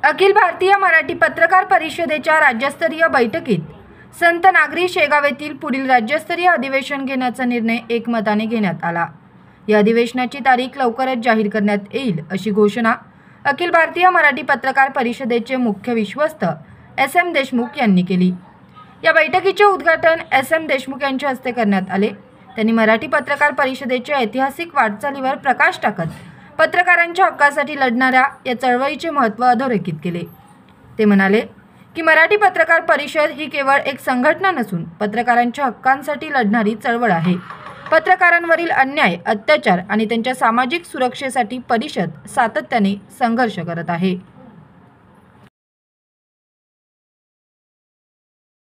अखिल भारतीय मराठी पत्रकार परिषदेच्या राज्यस्तरीय बैठकीत संत नागरी शेगाव येथील पुढील राज्यस्तरीय अधिवेशन घेण्याचा निर्णय एकमताने घेण्यात आला। या अधिवेशनाची तारीख लवकरच जाहीर करण्यात येईल अशी घोषणा अखिल भारतीय मराठी पत्रकार परिषदेचे मुख्य विश्वस्त एस.एम. देशमुख यांनी केली। या बैठकीचे उद्घाटन एस.एम. देशमुख यांच्या हस्ते करण्यात आले। त्यांनी मराठी पत्रकार परिषदेच्या ऐतिहासिक वाटचालीवर प्रकाश टाकत पत्रकारांच्या हक्कासाठी लढणाऱ्या या चळवळीचे महत्त्व अधोरेखित केले। ते म्हणाले की मराठी पत्रकार परिषद ही केवळ एक संघटना नसून पत्रकारांच्या हक्कांसाठी लढणारी चळवळ आहे। पत्रकारांवरील अन्याय, अत्याचार आणि त्यांच्या सामाजिक सुरक्षेसाठी परिषद सातत्याने संघर्ष करत आहे।